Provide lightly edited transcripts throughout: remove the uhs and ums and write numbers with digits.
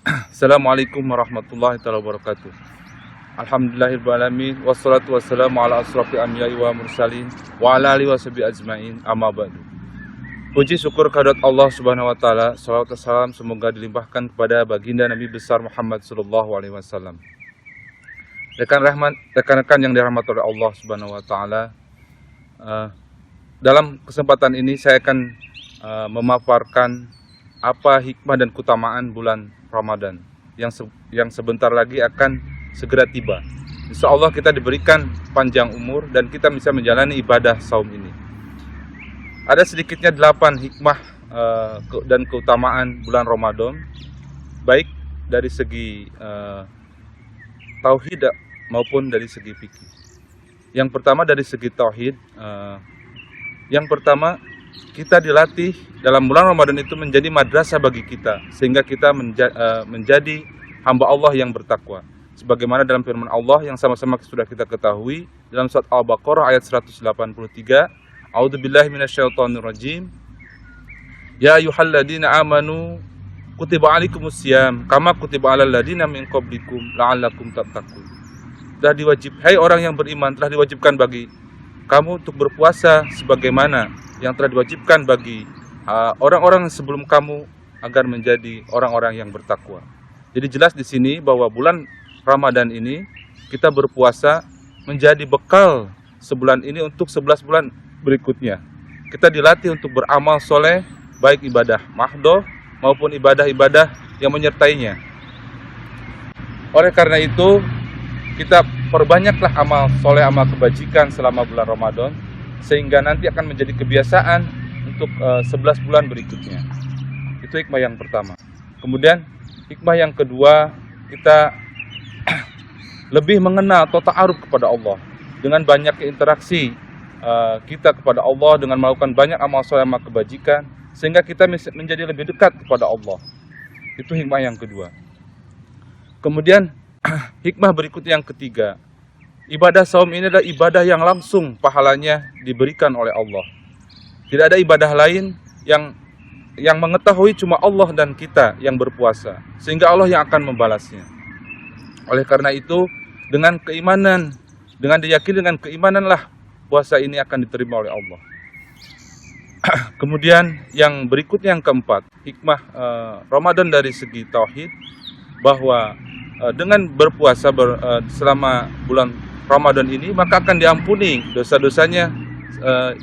Assalamualaikum warahmatullahi wabarakatuh. Alhamdulillahirrahmanirrahim. Wassalatu wassalamu ala asrafil anbiya'i wa mursalin wa ala alihi washabihi ajmain. Amma ba'du. Puji syukur kehadirat Allah Subhanahu wa taala. Salawat dan salam semoga dilimpahkan kepada baginda Nabi besar Muhammad sallallahu alaihi wasallam. Rekan-rekan yang dirahmati oleh Allah Subhanahu wa taala, dalam kesempatan ini saya akan memaparkan apa hikmah dan keutamaan bulan Ramadan yang sebentar lagi akan segera tiba. Insya Allah kita diberikan panjang umur dan kita bisa menjalani ibadah saum ini. Ada sedikitnya 8 hikmah dan keutamaan bulan Ramadan, baik dari segi tauhid maupun dari segi fikih. Yang pertama dari segi tauhid, yang pertama kita dilatih dalam bulan Ramadan itu menjadi madrasah bagi kita, sehingga kita menjadi hamba Allah yang bertakwa. Sebagaimana dalam firman Allah yang sama-sama sudah kita ketahui dalam surat Al-Baqarah ayat 183, A'udzubillahi minasyaitonirrajim. Ya ayyuhalladzina amanu kutiba alaikumusiyam kama kutiba alal ladzina min qablikum la'allakum tattaqun. Hai orang yang beriman, telah diwajibkan bagi kamu untuk berpuasa sebagaimana yang telah diwajibkan bagi orang-orang sebelum kamu agar menjadi orang-orang yang bertakwa. Jadi jelas di sini bahwa bulan Ramadan ini kita berpuasa menjadi bekal sebulan ini untuk 11 bulan berikutnya. Kita dilatih untuk beramal soleh, baik ibadah mahdoh maupun ibadah-ibadah yang menyertainya. Oleh karena itu, kita perbanyaklah amal soleh, amal kebajikan selama bulan Ramadan, sehingga nanti akan menjadi kebiasaan untuk 11 bulan berikutnya. Itu hikmah yang pertama. Kemudian hikmah yang kedua, kita lebih mengenal atau ta'aruf kepada Allah. Dengan banyak interaksi kita kepada Allah, dengan melakukan banyak amal soleh, amal kebajikan, sehingga kita menjadi lebih dekat kepada Allah. Itu hikmah yang kedua. Kemudian hikmah berikutnya yang ketiga, ibadah saum ini adalah ibadah yang langsung pahalanya diberikan oleh Allah. Tidak ada ibadah lain yang mengetahui cuma Allah dan kita yang berpuasa, sehingga Allah yang akan membalasnya. Oleh karena itu, dengan keimanan, dengan diyakini dengan keimananlah puasa ini akan diterima oleh Allah. Kemudian yang berikutnya yang keempat, hikmah Ramadan dari segi tauhid, bahwa dengan berpuasa selama bulan Ramadan ini, maka akan diampuni dosa-dosanya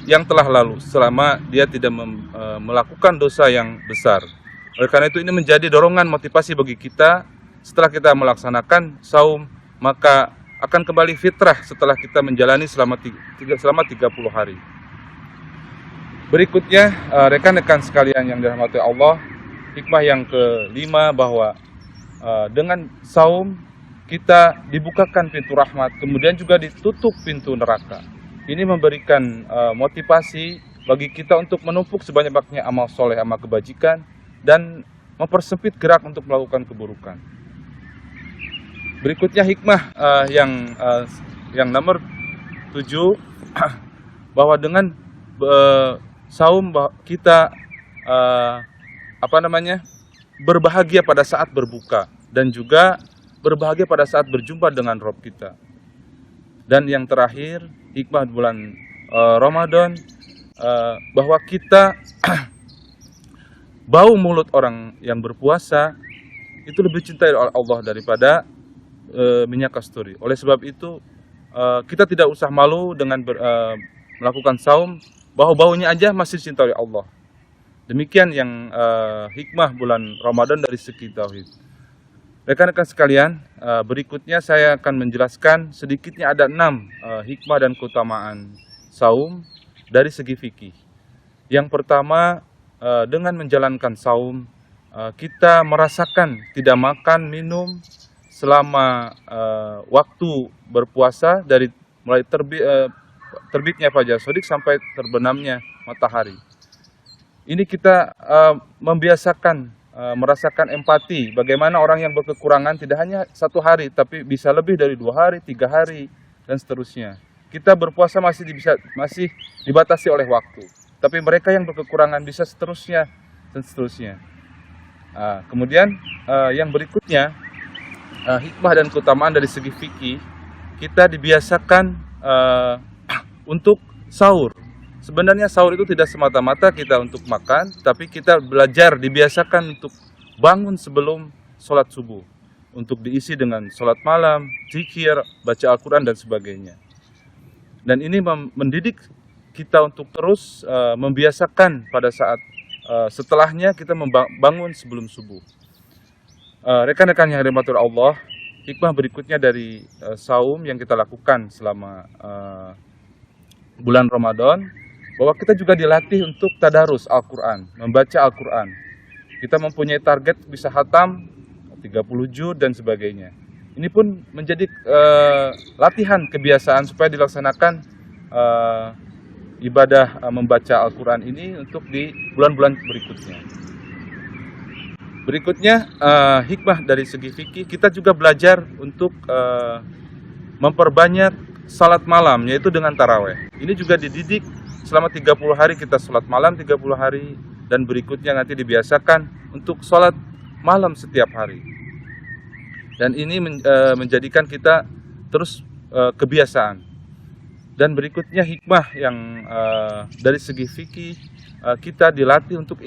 yang telah lalu selama dia tidak melakukan dosa yang besar. Oleh karena itu ini menjadi dorongan motivasi bagi kita. Setelah kita melaksanakan saum, maka akan kembali fitrah setelah kita menjalani selama 30 hari. Berikutnya, rekan-rekan sekalian yang dirahmati Allah, hikmah yang kelima bahwa dengan saum kita dibukakan pintu rahmat, kemudian juga ditutup pintu neraka. Ini memberikan motivasi bagi kita untuk menumpuk sebanyak-banyaknya amal soleh, amal kebajikan, dan mempersempit gerak untuk melakukan keburukan. Berikutnya hikmah yang nomor 7, bahwa dengan saum kita berbahagia pada saat berbuka, dan juga berbahagia pada saat berjumpa dengan Rob kita. Dan yang terakhir, hikmah bulan Ramadan, bahwa kita bau mulut orang yang berpuasa itu lebih cintai oleh Allah daripada minyak kasturi. Oleh sebab itu, kita tidak usah malu dengan melakukan saum, bahwa baunya aja masih cinta oleh Allah. Demikian yang hikmah bulan Ramadan dari segi tauhid. Rekan-rekan sekalian, berikutnya saya akan menjelaskan sedikitnya ada 6 hikmah dan keutamaan saum dari segi fikih. Yang pertama, dengan menjalankan saum, kita merasakan tidak makan minum selama waktu berpuasa, dari mulai terbitnya fajar shadiq sampai terbenamnya matahari. Ini kita membiasakan merasakan empati, bagaimana orang yang berkekurangan tidak hanya 1 hari, tapi bisa lebih dari 2 hari, 3 hari, dan seterusnya. Kita berpuasa masih dibatasi oleh waktu, tapi mereka yang berkekurangan bisa seterusnya dan seterusnya. Kemudian yang berikutnya, hikmah dan keutamaan dari segi fikih, kita dibiasakan untuk sahur. Sebenarnya sahur itu tidak semata-mata kita untuk makan, tapi kita belajar dibiasakan untuk bangun sebelum sholat subuh, untuk diisi dengan sholat malam, zikir, baca Al-Quran dan sebagainya. Dan ini mendidik kita untuk terus membiasakan pada saat setelahnya kita bangun sebelum subuh. Rekan-rekan yang dirahmati Allah, hikmah berikutnya dari saum yang kita lakukan selama bulan Ramadan, bahwa kita juga dilatih untuk tadarus Al-Quran, membaca Al-Quran. Kita mempunyai target bisa khatam 30 juz dan sebagainya. Ini pun menjadi latihan kebiasaan supaya dilaksanakan ibadah membaca Al-Quran ini untuk di bulan-bulan berikutnya. Berikutnya, hikmah dari segi fikih, kita juga belajar untuk memperbanyak salat malam, yaitu dengan taraweh. Ini juga dididik selama 30 hari kita salat malam 30 hari, dan berikutnya nanti dibiasakan untuk salat malam setiap hari. Dan ini menjadikan kita terus kebiasaan. Dan berikutnya hikmah yang dari segi fikih, kita dilatih untuk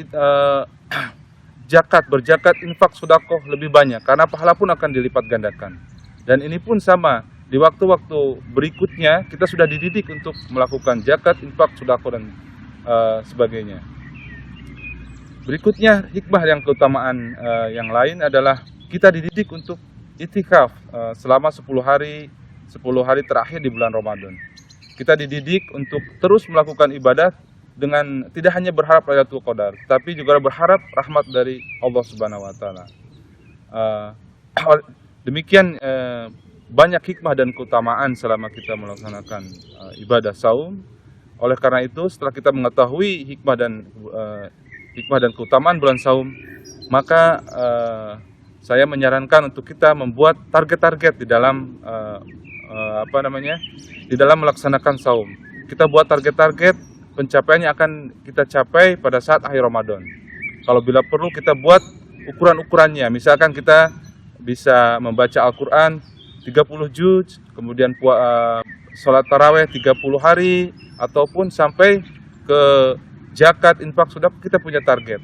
berzakat, infak, sedekah lebih banyak, karena pahala pun akan dilipat gandakan. Dan ini pun sama, di waktu-waktu berikutnya kita sudah dididik untuk melakukan zakat, infak, sedekah dan sebagainya. Berikutnya hikmah yang keutamaan yang lain adalah kita dididik untuk itikaf selama 10 hari terakhir di bulan Ramadan. Kita dididik untuk terus melakukan ibadah dengan tidak hanya berharap Lailatul Qadar, tapi juga berharap rahmat dari Allah Subhanahu wa taala. Demikian banyak hikmah dan keutamaan selama kita melaksanakan ibadah saum. Oleh karena itu, setelah kita mengetahui hikmah dan keutamaan bulan saum, maka saya menyarankan untuk kita membuat target-target di dalam di dalam melaksanakan saum. Kita buat target-target, pencapaiannya akan kita capai pada saat akhir Ramadan. Kalau bila perlu kita buat ukuran-ukurannya, misalkan kita bisa membaca Al-Quran 30 juz, kemudian sholat taraweh 30 hari, ataupun sampai ke zakat, infak, sudah kita punya target.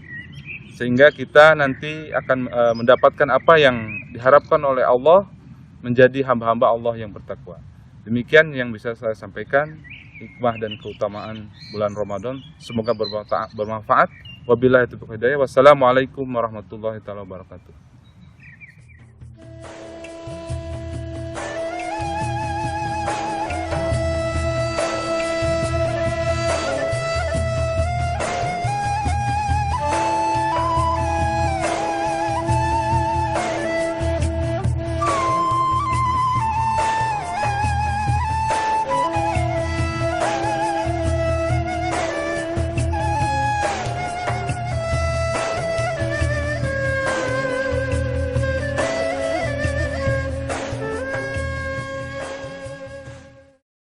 Sehingga kita nanti akan mendapatkan apa yang diharapkan oleh Allah, menjadi hamba-hamba Allah yang bertakwa. Demikian yang bisa saya sampaikan, hikmah dan keutamaan bulan Ramadan. Semoga bermanfaat. Wabillahi taufiq wal hidayah. Wassalamualaikum warahmatullahi wabarakatuh.